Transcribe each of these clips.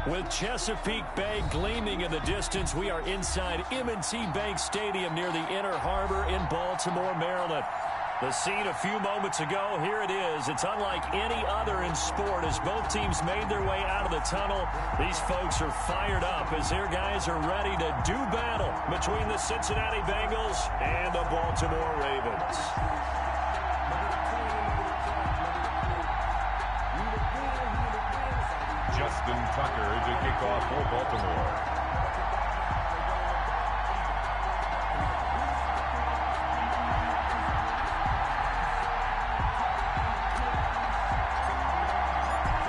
With Chesapeake Bay gleaming in the distance, we are inside M&T Bank Stadium near the Inner Harbor in Baltimore, Maryland. The scene a few moments ago, here it is. It's unlike any other in sport as both teams made their way out of the tunnel. These folks are fired up as their guys are ready to do battle between the Cincinnati Bengals and the Baltimore Ravens. Justin Tucker to kick off for Baltimore.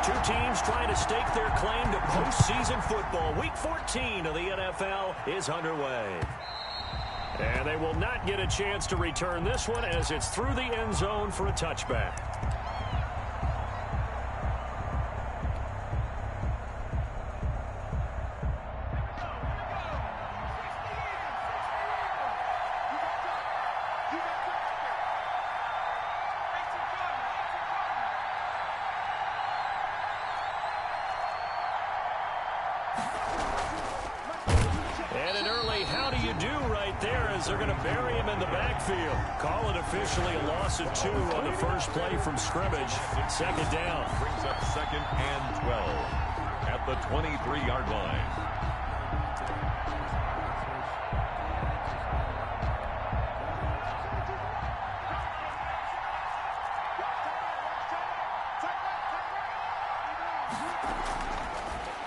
Two teams trying to stake their claim to postseason football. Week 14 of the NFL is underway. And they will not get a chance to return this one as it's through the end zone for a touchback. They're going to bury him in the backfield. Call it officially a loss of 2 on the first play from scrimmage. Second down. Brings up 2nd and 12 at the 23-yard line.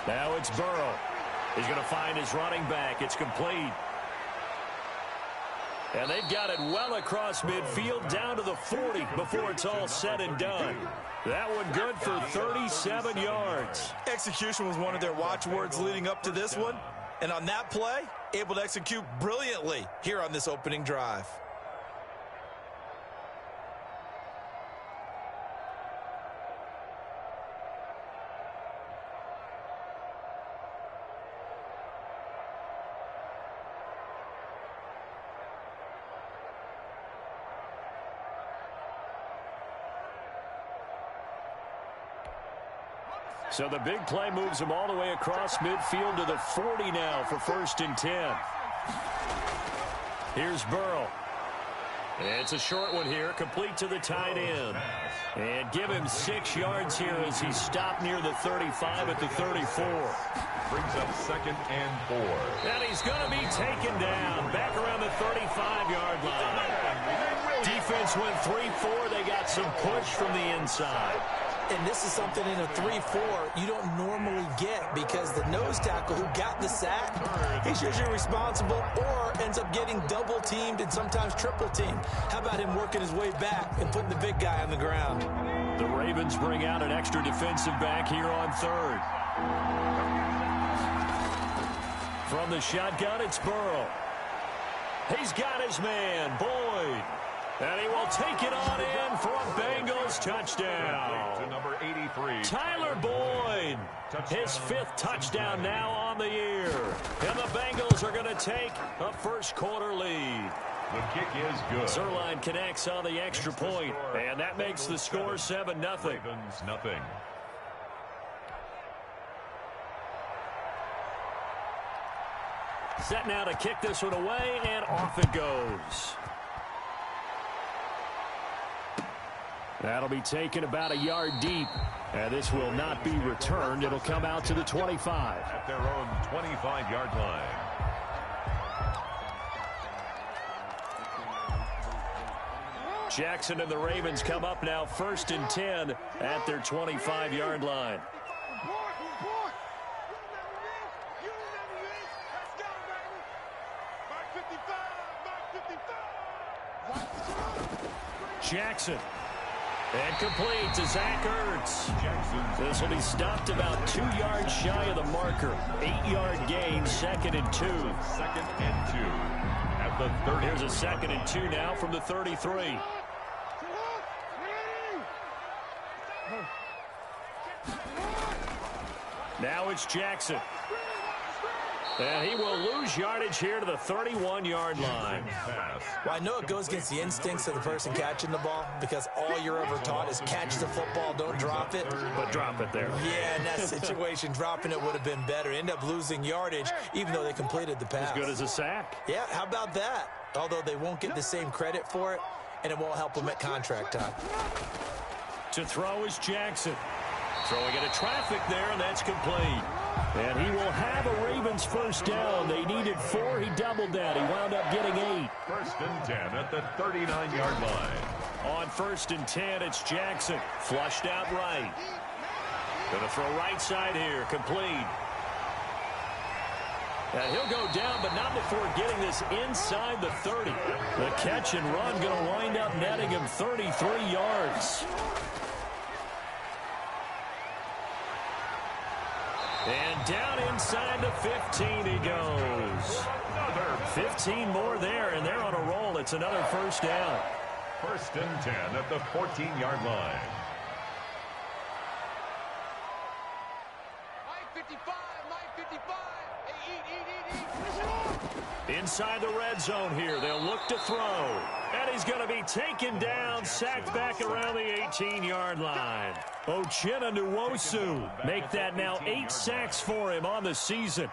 Now it's Burrow. He's going to find his running back. It's complete. And they've got it well across midfield down to the 40 before it's all said and done. That one good for 37 yards. Execution was one of their watchwords leading up to this one. And on that play, able to execute brilliantly here on this opening drive. So the big play moves him all the way across midfield to the 40 now for 1st and 10. Here's Burrow. It's a short one here, complete to the tight end. And give him 6 yards here as he's stopped near the 35 at the 34. Brings up 2nd and 4. And he's going to be taken down back around the 35-yard line. Defense went 3-4. They got some push from the inside. And this is something in a 3-4 you don't normally get because the nose tackle who got the sack, he's usually responsible or ends up getting double-teamed and sometimes triple-teamed. How about him working his way back and putting the big guy on the ground? The Ravens bring out an extra defensive back here on 3rd. From the shotgun, it's Burrow. He's got his man, Boyd. And he will take it on in for a Bengals touchdown. To number 83. Tyler Boyd. His 5th touchdown now on the year. And the Bengals are going to take a first-quarter lead. The kick is good. Zerline connects on the extra point, and that makes the score 7-0. Ravens nothing. Set now to kick this one away, and off it goes. That'll be taken about a yard deep. And this will not be returned. It'll come out to the 25. At their own 25-yard line. Jackson and the Ravens come up now 1st and 10 at their 25-yard line. Jackson. And complete to Zach Ertz. This will be stopped about 2 yards shy of the marker. 8-yard gain, 2nd and 2. 2nd and 2 at the 30. Here's a 2nd and 2 now from the 33. Now it's Jackson. And he will lose yardage here to the 31-yard line. Well, I know it goes against the instincts of the person catching the ball because all you're ever taught is catch the football, don't drop it. But drop it there. Yeah, in that situation, dropping it would have been better. End up losing yardage, even though they completed the pass. As good as a sack. Yeah, how about that? Although they won't get the same credit for it, and it won't help them at contract time. To throw is Jackson. Throwing into traffic there, and that's complete. And he will have a Ravens first down. They needed 4. He doubled that. He wound up getting 8. First and 10 at the 39-yard line. On first and 10, it's Jackson. Flushed out right. Going to throw right side here. Complete. And he'll go down, but not before getting this inside the 30. The catch and run going to wind up netting him 33 yards. And down inside the 15 he goes. 15 more there, and they're on a roll. It's another first down. First and 10 at the 14-yard line. Inside the red zone here, they'll look to throw. And he's going to be taken down, sacked back around the 18-yard line. Uchenna Nwosu make that now 8 sacks for him on the season.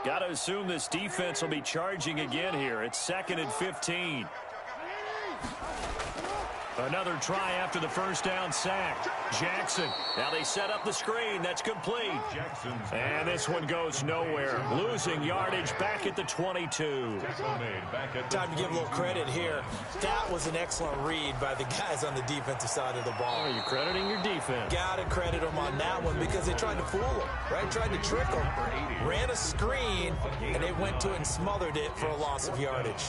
Got to assume this defense will be charging again here. It's 2nd and 15. Another try after the first down sack. Jackson. Now they set up the screen. That's complete. And this one goes nowhere. Losing yardage back at the 22. Time to give a little credit here. That was an excellent read by the guys on the defensive side of the ball. Are you crediting your defense? Got to credit them on that one because they tried to fool them, right? Tried to trick them. Ran a screen, and they went to it and smothered it for a loss of yardage.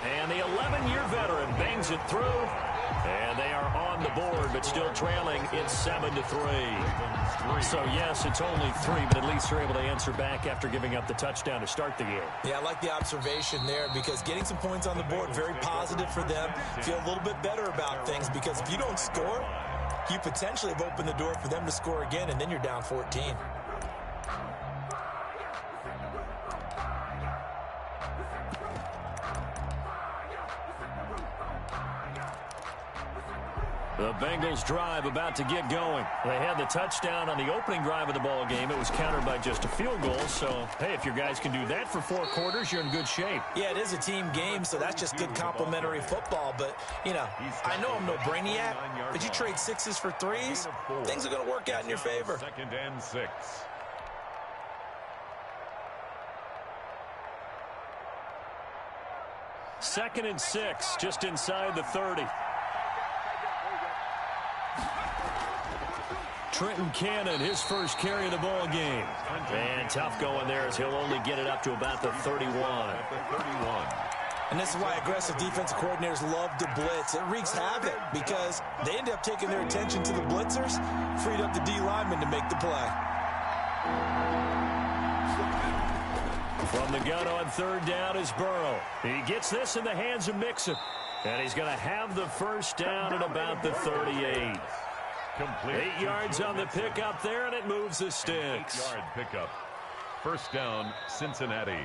And the 11-year veteran bangs it through. And they are on the board, but still trailing. It's 7-3. So, yes, it's only 3, but at least they're able to answer back after giving up the touchdown to start the game. Yeah, I like the observation there because getting some points on the board, very positive for them. Feel a little bit better about things because if you don't score, you potentially have opened the door for them to score again, and then you're down 14. The Bengals drive about to get going. They had the touchdown on the opening drive of the ball game. It was countered by just a field goal. So, hey, if your guys can do that for 4 quarters, you're in good shape. Yeah, it is a team game, so that's just good complimentary football. But, you know, I know I'm no brainiac, but you trade 6s for 3s, things are going to work out in your favor. 2nd and 6. Second and 6, just inside the 30. Trenton Cannon, his first carry of the ball game. And tough going there as he'll only get it up to about the 31. And this is why aggressive defensive coordinators love to blitz. It wreaks havoc because they end up taking their attention to the blitzers, freed up the D lineman to make the play. From the gun on 3rd down is Burrow. He gets this in the hands of Mixon. And he's going to have the first down at about the 38. 8 yards on the pickup there, and it moves the sticks. 8-yard pickup. First down, Cincinnati.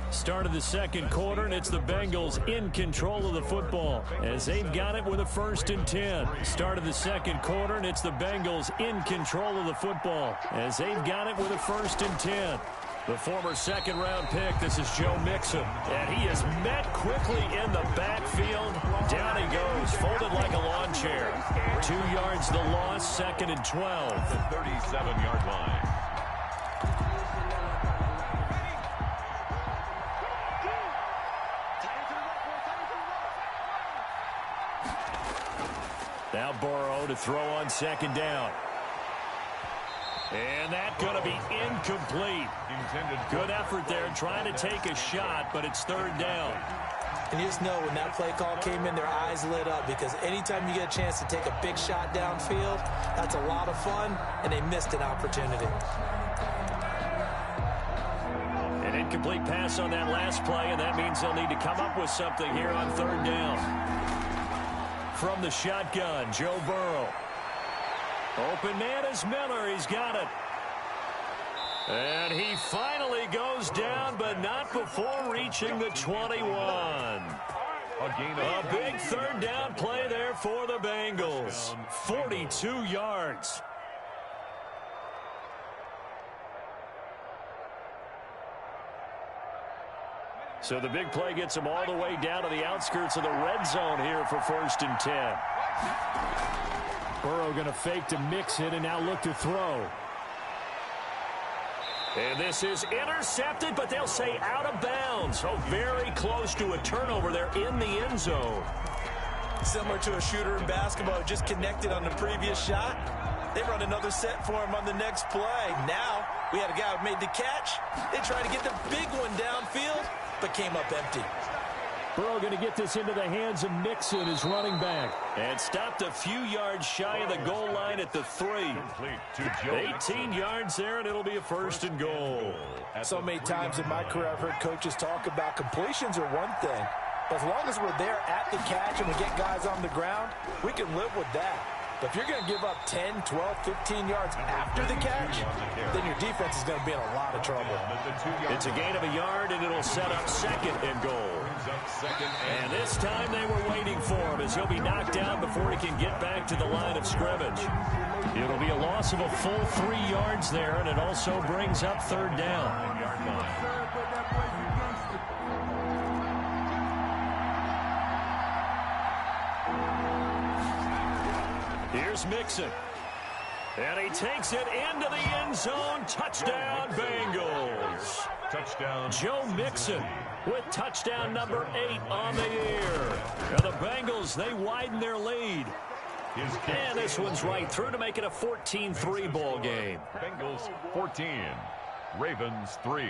Start of the second quarter, and it's the Bengals in control of the football as they've got it with a 1st and 10. Start of the second quarter, and it's the Bengals in control of the football as they've got it with a 1st and 10. The former 2nd-round pick, this is Joe Mixon. And he is met quickly in the backfield. Down he goes, folded like a lawn chair. 2 yards the loss, 2nd and 12. The 37-yard line. Now Burrow to throw on 2nd down. And that's going to be incomplete. Good effort there, trying to take a shot, but it's 3rd down. And you just know when that play call came in, their eyes lit up because anytime you get a chance to take a big shot downfield, that's a lot of fun, and they missed an opportunity. And in incomplete pass on that last play, and that means they'll need to come up with something here on third down. From the shotgun, Joe Burrow. Open man is Miller. He's got it. And he finally goes down, but not before reaching the 21. A big third down play there for the Bengals. 42 yards. So the big play gets him all the way down to the outskirts of the red zone here for 1st and 10. Burrow going to fake to mix it and now look to throw. And this is intercepted, but they'll say out of bounds. So very close to a turnover there in the end zone. Similar to a shooter in basketball, just connected on the previous shot. They run another set for him on the next play. Now we had a guy who made the catch. They tried to get the big one downfield, but came up empty. Burrow going to get this into the hands of Mixon, his running back. And stopped a few yards shy of the goal line at the 3. 18 yards there, and it'll be a 1st and goal. So many times in my career I've heard coaches talk about completions are one thing. But as long as we're there at the catch and we get guys on the ground, we can live with that. But if you're going to give up 10, 12, 15 yards after the catch, then your defense is going to be in a lot of trouble. It's a gain of a yard, and it'll set up 2nd and goal. And this time they were waiting for him as he'll be knocked down before he can get back to the line of scrimmage. It'll be a loss of a full 3 yards there, and it also brings up 3rd down. Here's Mixon. And he takes it into the end zone. Touchdown, Bengals. Touchdown. Joe Mixon with touchdown number 8 on the year. And the Bengals, they widen their lead. And this one's right through to make it a 14-3 ball game. Bengals 14, Ravens 3.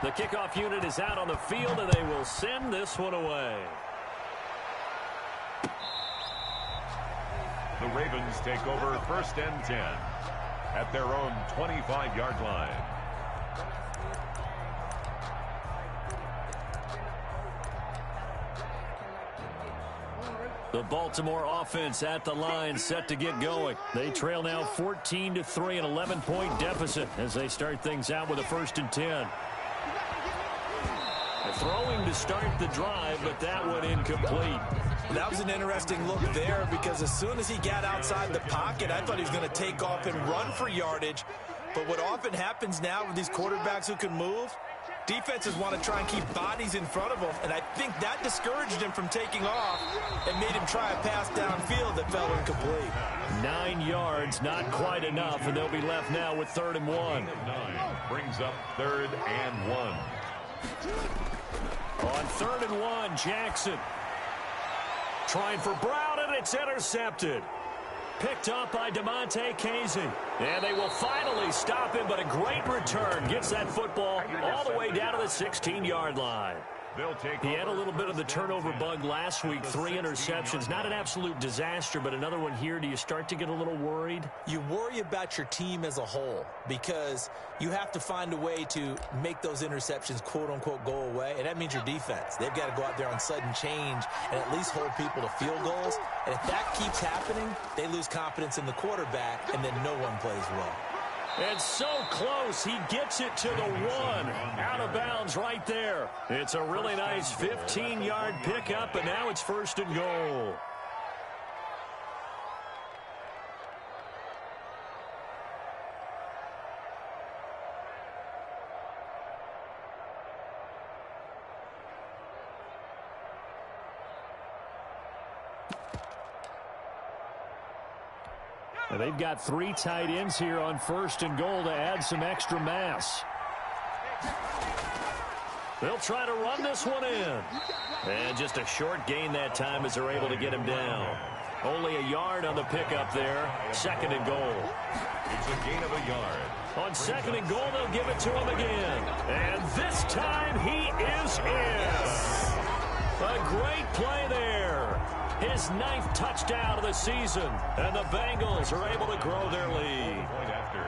The kickoff unit is out on the field, and they will send this one away. The Ravens take over 1st and 10 at their own 25-yard line. The Baltimore offense at the line, set to get going. They trail now 14-3, an 11-point deficit as they start things out with a 1st and 10. Throwing to start the drive, but that one incomplete. That was an interesting look there because as soon as he got outside the pocket, I thought he was going to take off and run for yardage. But what often happens now with these quarterbacks who can move, defenses want to try and keep bodies in front of them, and I think that discouraged him from taking off and made him try a pass downfield that fell incomplete. 9 yards, not quite enough, and they'll be left now with 3rd and 1. 9 brings up 3rd and 1. On 3rd and 1, Jackson trying for Brown, and it's intercepted. Picked up by DeMonte Casey. And they will finally stop him, but a great return. Gets that football all the way down to the 16-yard line. He had a little bit of the turnover bug last week, 3 interceptions. Not an absolute disaster, but another one here. Do you start to get a little worried? You worry about your team as a whole because you have to find a way to make those interceptions, quote-unquote, go away, and that means your defense. They've got to go out there on sudden change and at least hold people to field goals. And if that keeps happening, they lose confidence in the quarterback, and then no one plays well. And so close, he gets it to the 1. Out of bounds right there. It's a really nice 15-yard pickup, and now it's 1st and goal. And they've got 3 tight ends here on 1st and goal to add some extra mass. They'll try to run this one in. And just a short gain that time as they're able to get him down. Only a yard on the pickup there. 2nd and goal. It's a gain of a yard. On 2nd and goal, they'll give it to him again. And and he is in. A great play there. His 9th touchdown of the season, and the Bengals are able to grow their lead. Point after.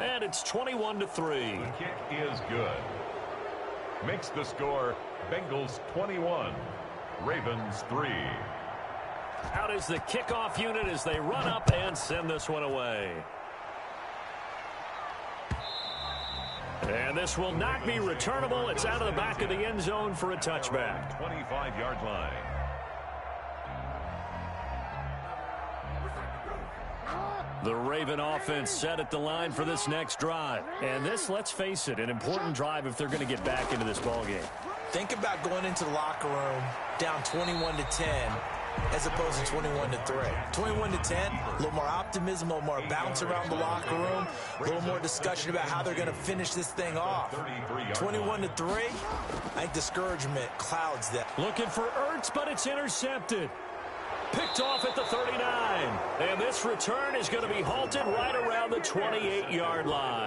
And it's 21-3. The kick is good. Makes the score Bengals 21, Ravens 3. Out is the kickoff unit as they run up and send this one away. And this will not be returnable. It's out of the back of the end zone for a touchback. 25-yard line. The Raven offense set at the line for this next drive. And this, let's face it, an important drive if they're going to get back into this ballgame. Think about going into the locker room down 21-10 as opposed to 21-3. 21-10, a little more optimism, a little more bounce around the locker room, a little more discussion about how they're going to finish this thing off. 21-3, I think discouragement clouds that. Looking for Ertz, but it's intercepted. Picked off at the 39. And this return is going to be halted right around the 28-yard line.